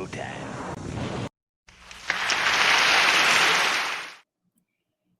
showtime.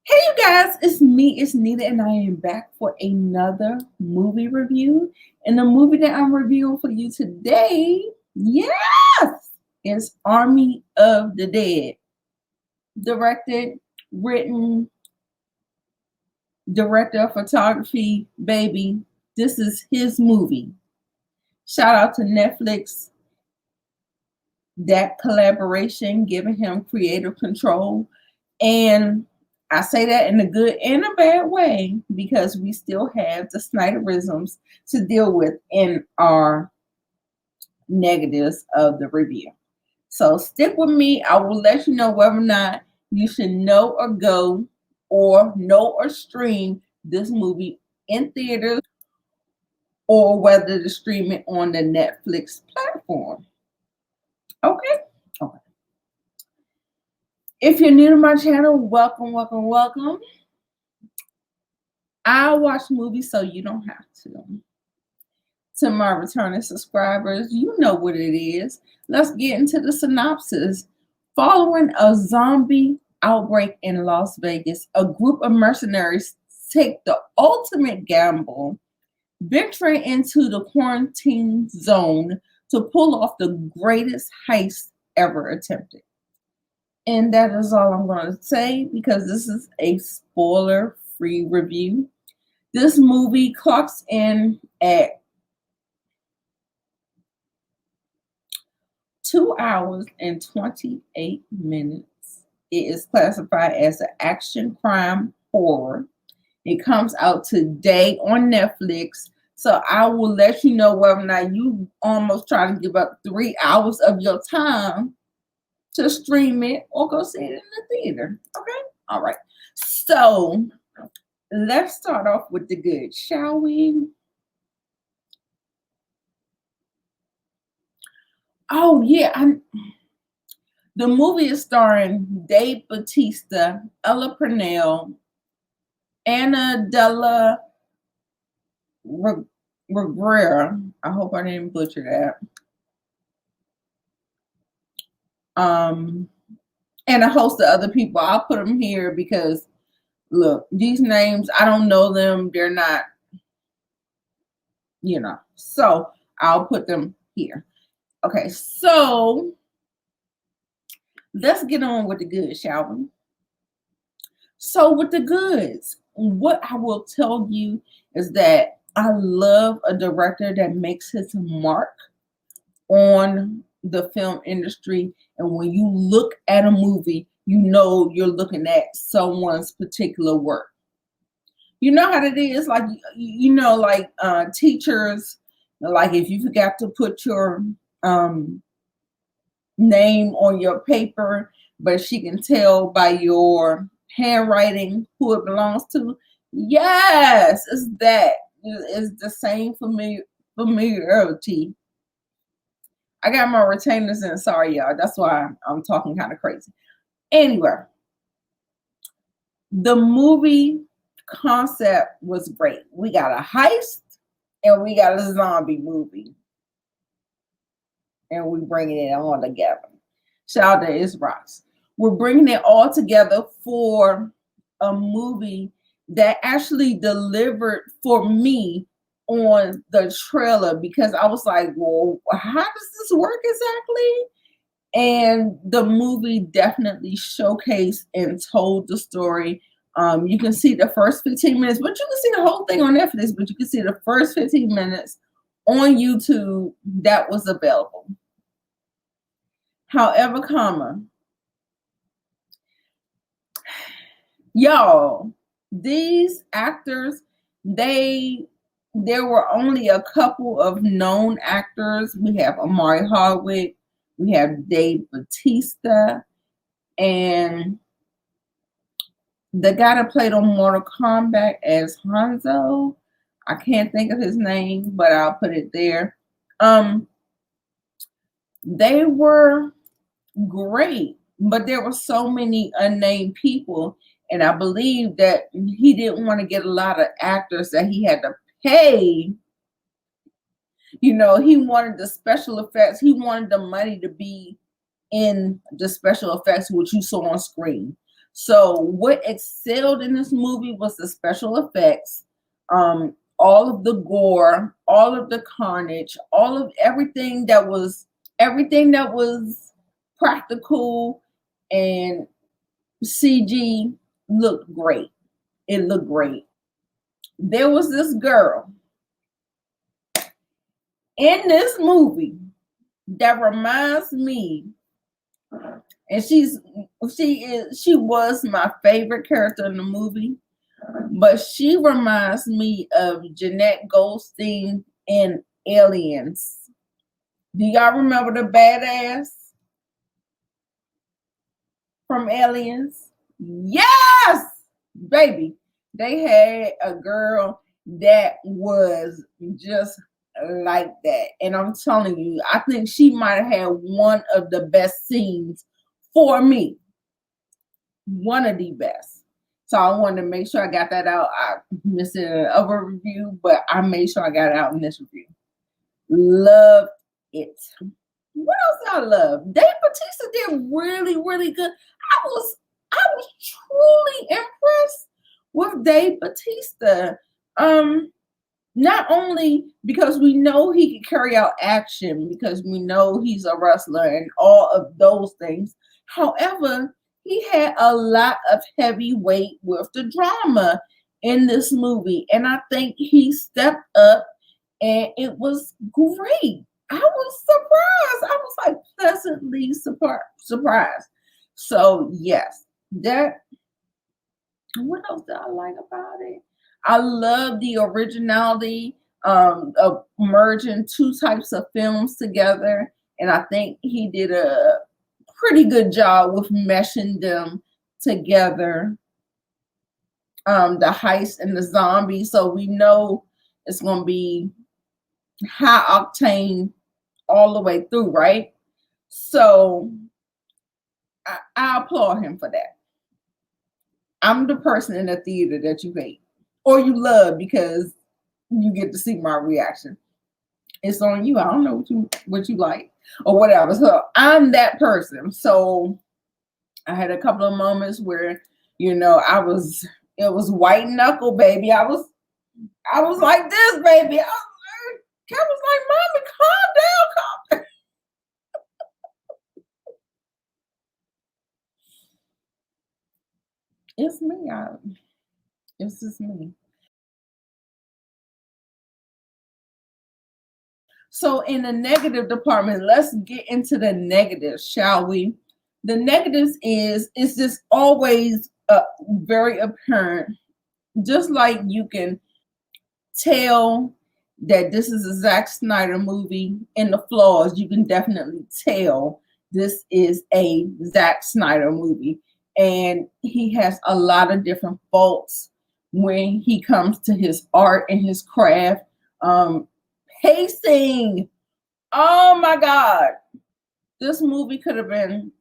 Hey you guys, it's me, it's Nita, and I am back for another movie review. And the movie that I'm reviewing for you today, yes, is Army of the Dead. Directed, written, director of photography, baby. This is his movie. Shout out to Netflix. That collaboration giving him creative control. And I say that in a good and a bad way because we still have the Snyderisms to deal with in our negatives of the review. So stick with me. I will let you know whether or not you should know or go or know or stream this movie in theaters or whether to stream it on the Netflix platform. Okay? Okay. If you're new to my channel, welcome, welcome, welcome. I watch movies so you don't have to. To my returning subscribers, you know what it is. Let's get into the synopsis. Following a zombie outbreak in Las Vegas, a group of mercenaries take the ultimate gamble, venturing into the quarantine zone to pull off the greatest heist ever attempted. And that is all I'm going to say because this is a spoiler-free review. This movie clocks in at 2 hours and 28 minutes. It is classified as an action crime horror. It comes out today on Netflix. So I will let you know whether or not you almost try to give up 3 hours of your time to stream it or go see it in the theater. Okay? All right. So let's start off with the good, shall we? Oh, yeah. The movie is starring Dave Bautista, Ella Purnell, Anna Della Reguera. I hope I didn't butcher that. And a host of other people. I'll put them here because, look, these names, I don't know them. They're not, So I'll put them here. Okay, so let's get on with the good, shall we? So with the goods, what I will tell you is that I love a director that makes his mark on the film industry. And when you look at a movie, you know you're looking at someone's particular work. You know how it is, like, teachers, like if you forgot to put your name on your paper, but she can tell by your handwriting who it belongs to. Yes, it's that. It's the same familiarity. I got my retainers in. Sorry, y'all. That's why I'm talking kind of crazy. Anyway, the movie concept was great. We got a heist and we got a zombie movie. And we bringing it all together. Shout out to Is Rocks. We're bringing it all together for a movie that actually delivered for me on the trailer because I was like, well, how does this work exactly? And the movie definitely showcased and told the story. You can see the first 15 minutes, but you can see the whole thing on Netflix, but you can see the first 15 minutes on YouTube that was available. However, y'all, these actors, there were only a couple of known actors. We have Amari Hardwick, we have Dave Bautista, and the guy that played on Mortal Kombat as Hanzo. I can't think of his name, but I'll put it there. They were great, but there were so many unnamed people, and I believe that he didn't want to get a lot of actors that he had to pay. He wanted the special effects. He wanted the money to be in the special effects which you saw on screen. So what excelled in this movie was the special effects, all of the gore, all of the carnage, all of everything that was practical and CG looked great. It looked great. There was this girl in this movie that reminds me, and she was my favorite character in the movie, but she reminds me of Jeanette Goldstein in Aliens. Do y'all remember the badass from Aliens? Yes, baby. They had a girl that was just like that. And I'm telling you, I think she might have had one of the best scenes for me. One of the best. So I wanted to make sure I got that out. I missed it in another review, but I made sure I got it out in this review. Love it. What else I love? Dave Bautista did really, really good. I was truly impressed with Dave Bautista. Not only because we know he can carry out action, because we know he's a wrestler and all of those things. However, he had a lot of heavy weight with the drama in this movie. And I think he stepped up and it was great. I was surprised. I was like pleasantly surprised. So yes, that. What else did I like about it? I love the originality of merging two types of films together, and I think he did a pretty good job with meshing them together. The heist and the zombie, so we know it's going to be high octane all the way through, right? So I applaud him for that. I'm the person in the theater that you hate or you love because you get to see my reaction. It's on you. I don't know what you like or whatever. So I'm that person. So I had a couple of moments where, it was white knuckle, baby. I was like this, baby. I was like, Mommy, calm down. It's me. It's just me. So in the negative department, let's get into the negatives, shall we? The negatives it's just always very apparent. Just like you can tell that this is a Zack Snyder movie in the flaws, you can definitely tell this is a Zack Snyder movie. And he has a lot of different faults when he comes to his art and his craft. Pacing. Oh my God. This movie could have been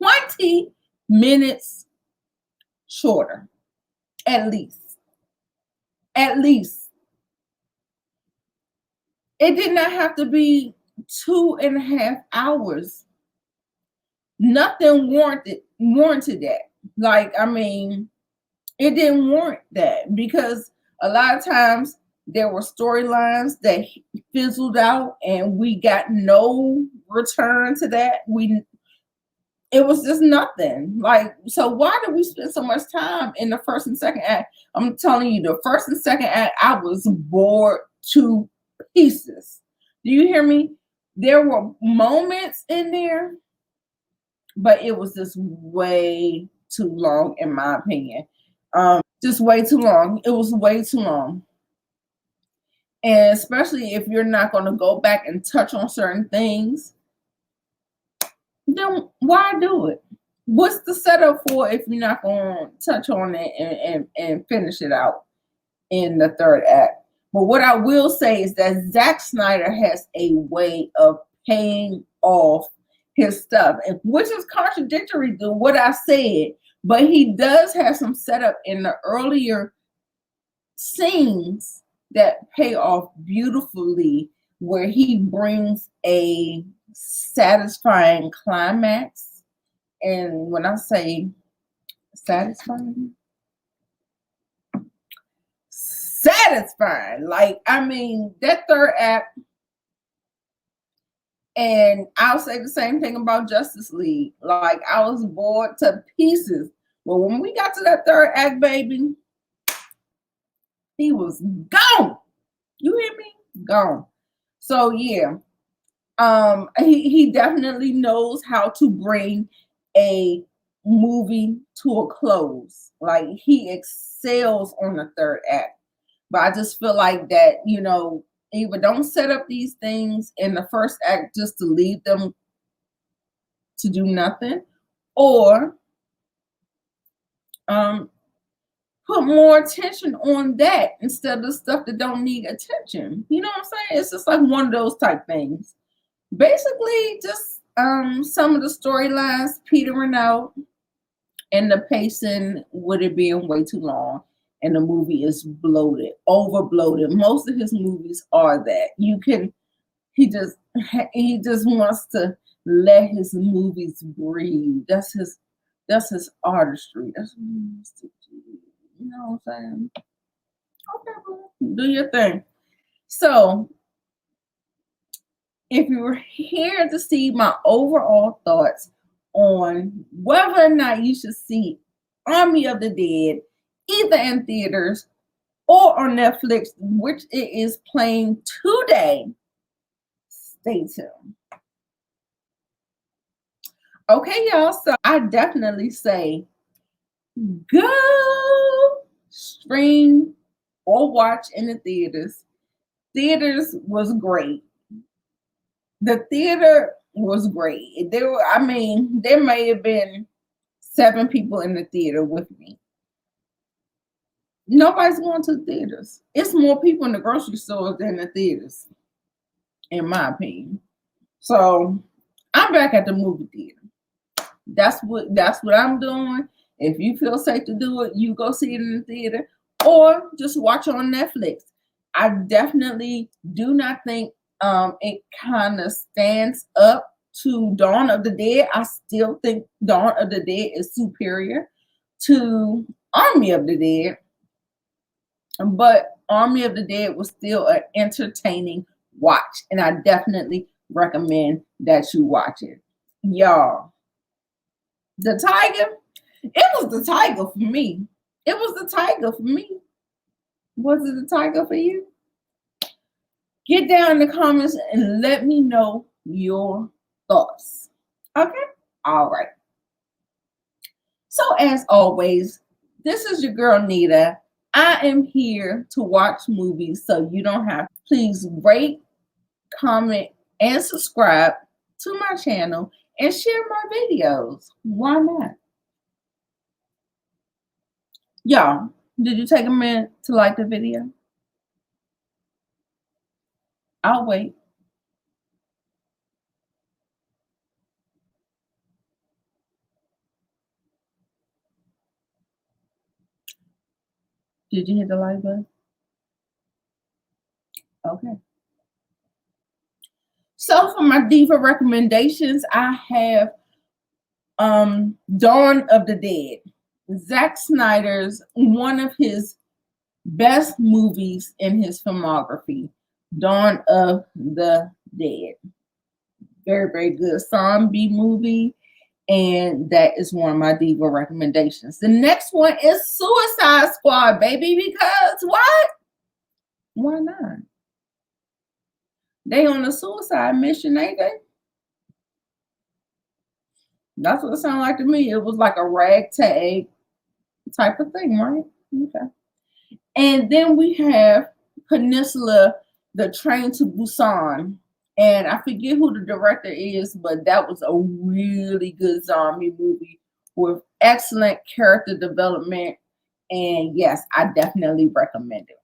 20 minutes shorter. At least. At least. It did not have to be 2.5 hours. Nothing warranted that. It didn't warrant that because a lot of times there were storylines that fizzled out and we got no return to that. It was just nothing. So why did we spend so much time in the first and second act? I'm telling you, the first and second act, I was bored to pieces. Do you hear me? There were moments in there, but it was just way too long, in my opinion. Just way too long. It was way too long. And especially if you're not going to go back and touch on certain things, then why do it? What's the setup for if you're not going to touch on it and finish it out in the third act? But what I will say is that Zack Snyder has a way of paying off his stuff, which is contradictory to what I said. But he does have some setup in the earlier scenes that pay off beautifully, where he brings a satisfying climax. And when I say satisfying, like, I mean, that third act, and I'll say the same thing about Justice League. Like, I was bored to pieces. But when we got to that third act, baby, he was gone. You hear me? Gone. So yeah, he definitely knows how to bring a movie to a close. Like, he excels on the third act. But I just feel like that, either don't set up these things in the first act just to leave them to do nothing, or put more attention on that instead of stuff that don't need attention. You know what I'm saying? It's just like one of those type things. Basically, just some of the storylines petering out, and the pacing with it being way too long, and the movie is bloated, over bloated. Most of his movies are that. He just wants to let his movies breathe. That's his artistry. That's what he wants to do. You know what I'm saying? Okay, bro. Do your thing. So, if you were here to see my overall thoughts on whether or not you should see Army of the Dead, either in theaters or on Netflix, which it is playing today, stay tuned. Okay, y'all. So I definitely say go stream or watch in the theaters. Theaters was great. The theater was great. There may have been 7 people in the theater with me. Nobody's going to the theaters. It's more people in the grocery stores than the theaters, in my opinion. So I'm back at the movie theater. That's what I'm doing. If you feel safe to do it, you go see it in the theater or just watch it on Netflix. I definitely do not think it kind of stands up to Dawn of the Dead. I still think Dawn of the Dead is superior to Army of the Dead, but Army of the Dead was still an entertaining watch, and I definitely recommend that you watch it. Y'all, the tiger, it was the tiger for me. It was the tiger for me. Was it the tiger for you? Get down in the comments and let me know your thoughts. Okay? All right. So, as always, this is your girl, Nita. I am here to watch movies so you don't have to. Please rate, comment, and subscribe to my channel and share my videos. Why not? Y'all, did you take a minute to like the video? I'll wait. Did you hit the like button? Okay. So for my Diva recommendations, I have Dawn of the Dead. Zack Snyder's one of his best movies in his filmography. Dawn of the Dead. Very, very good zombie movie. And that is one of my Diva recommendations. The next one is Suicide Squad, baby, because what? Why not? They on a suicide mission, ain't they? That's what it sounded like to me. It was like a ragtag type of thing, right? Okay. And then we have Peninsula, The Train to Busan. And I forget who the director is, but that was a really good zombie movie with excellent character development. And yes, I definitely recommend it.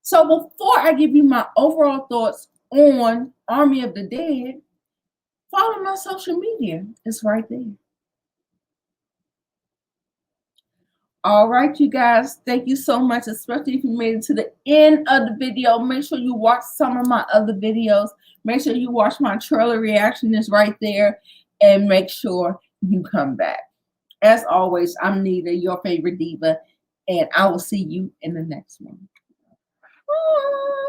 So before I give you my overall thoughts on Army of the Dead, follow my social media. It's right there. All right, you guys, thank you so much, especially if you made it to the end of the video. Make sure you watch some of my other videos. Make sure you watch my trailer reaction is right there, and make sure you come back. As always, I'm Nita, your favorite diva, and I will see you in the next one. Bye.